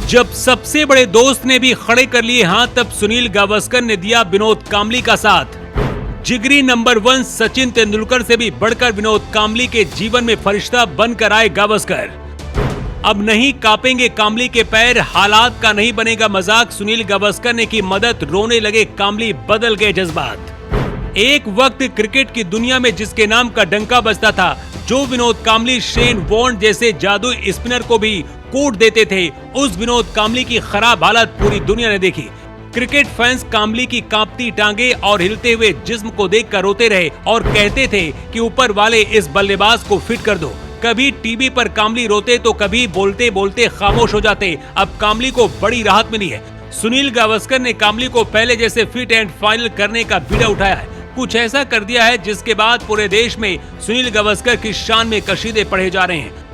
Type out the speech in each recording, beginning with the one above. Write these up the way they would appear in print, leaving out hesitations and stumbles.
जब सबसे बड़े दोस्त ने भी खड़े कर लिए हाथ, तब सुनील गावस्कर ने दिया विनोद कांबली का साथ। जिगरी नंबर 1 सचिन तेंदुलकर से भी बढ़कर विनोद कांबली के जीवन में फरिश्ता बनकर आए गावस्कर। अब नहीं कांपेंगे कांबली के पैर, हालात का नहीं बनेगा मजाक, सुनील गावस्कर ने की मदद, रोने लगे कांबली, बदल गए जज्बात। एक वक्त क्रिकेट की दुनिया में जिसके नाम का डंका बजता था, जो विनोद कांबली शेन वॉर्न जैसे जादू स्पिनर को भी कूट देते थे, उस विनोद कांबली की खराब हालत पूरी दुनिया ने देखी। क्रिकेट फैंस कांबली की कांपती टांगे और हिलते हुए जिस्म को देखकर रोते रहे और कहते थे कि ऊपर वाले इस बल्लेबाज को फिट कर दो। कभी टीवी पर कांबली रोते तो कभी बोलते बोलते खामोश हो जाते। अब कांबली को बड़ी राहत मिली है। सुनील गावस्कर ने कांबली को पहले जैसे फिट एंड फाइनल करने का बीड़ा उठाया है। कुछ ऐसा कर दिया है जिसके बाद पूरे देश में सुनील गावस्कर की शान में कशीदे पढ़े जा रहे हैं।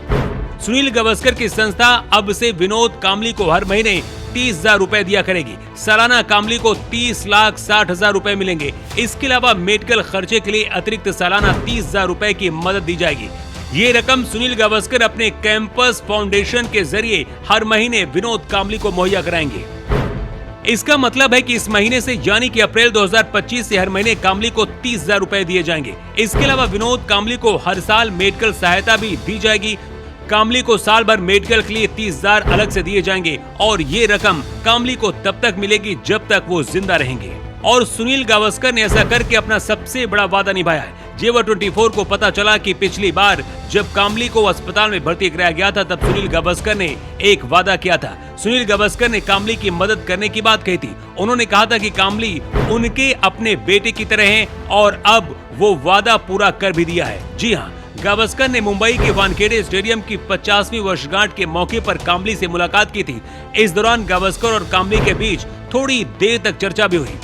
सुनील गावस्कर की संस्था अब से विनोद कांबली को हर महीने 30,000 रुपए दिया करेगी। सालाना कांबली को 30,60,000 रुपए मिलेंगे। इसके अलावा मेडिकल खर्चे के लिए अतिरिक्त सालाना 30,000 रुपए की मदद दी जाएगी। ये रकम सुनील गावस्कर अपने कैंपस फाउंडेशन के जरिए हर महीने विनोद कांबली को मुहैया कराएंगे। इसका मतलब है कि इस महीने से यानी कि अप्रैल 2025 से हर महीने कांबली को 30,000 रुपए दिए जाएंगे। इसके अलावा विनोद कांबली को हर साल मेडिकल सहायता भी दी जाएगी। कांबली को साल भर मेडिकल के लिए 30,000 अलग से दिए जाएंगे और ये रकम कांबली को तब तक मिलेगी जब तक वो जिंदा रहेंगे। और सुनील गावस्कर ने ऐसा करके अपना सबसे बड़ा वादा निभाया है। जेवर 24 को पता चला कि पिछली बार जब कांबली को अस्पताल में भर्ती कराया गया था, तब सुनील गावस्कर ने एक वादा किया था। सुनील गावस्कर ने कांबली की मदद करने की बात कही थी। उन्होंने कहा था कि कांबली उनके अपने बेटे की तरह है और अब वो वादा पूरा कर भी दिया है। जी हाँ, गावस्कर ने मुंबई के वानखेड़े स्टेडियम की 50वीं वर्षगांठ के मौके पर कांबली से मुलाकात की थी। इस दौरान गावस्कर और कांबली के बीच थोड़ी देर तक चर्चा भी हुई।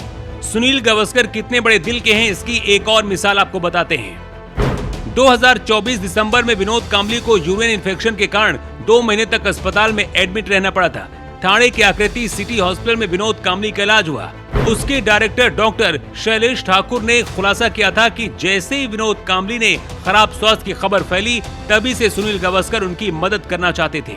सुनील गावस्कर कितने बड़े दिल के हैं, इसकी एक और मिसाल आपको बताते हैं। 2024 दिसंबर में विनोद कांबली को यूरिन इन्फेक्शन के कारण 2 महीने तक अस्पताल में एडमिट रहना पड़ा था। ठाणे के आकृति सिटी हॉस्पिटल में विनोद कांबली का इलाज हुआ। उसके डायरेक्टर डॉक्टर शैलेश ठाकुर ने खुलासा किया था कि जैसे ही विनोद कांबली ने खराब स्वास्थ्य की खबर फैली, तभी से सुनील गावस्कर उनकी मदद करना चाहते थे।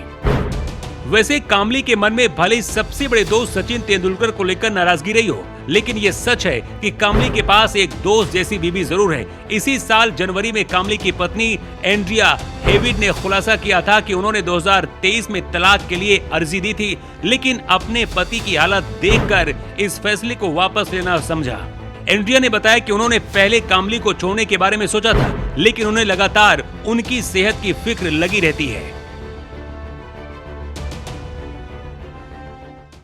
वैसे कांबली के मन में भले सबसे बड़े दोस्त सचिन तेंदुलकर को लेकर नाराजगी रही हो, लेकिन ये सच है कि कांबली के पास एक दोस्त जैसी बीबी जरूर है। इसी साल जनवरी में कांबली की पत्नी एंड्रिया हेविड ने खुलासा किया था कि उन्होंने 2023 में तलाक के लिए अर्जी दी थी, लेकिन अपने पति की हालत देखकर इस फैसले को वापस लेना समझा। एंड्रिया ने बताया कि उन्होंने पहले कांबली को छोड़ने के बारे में सोचा था, लेकिन उन्हें लगातार उनकी सेहत की फिक्र लगी रहती है।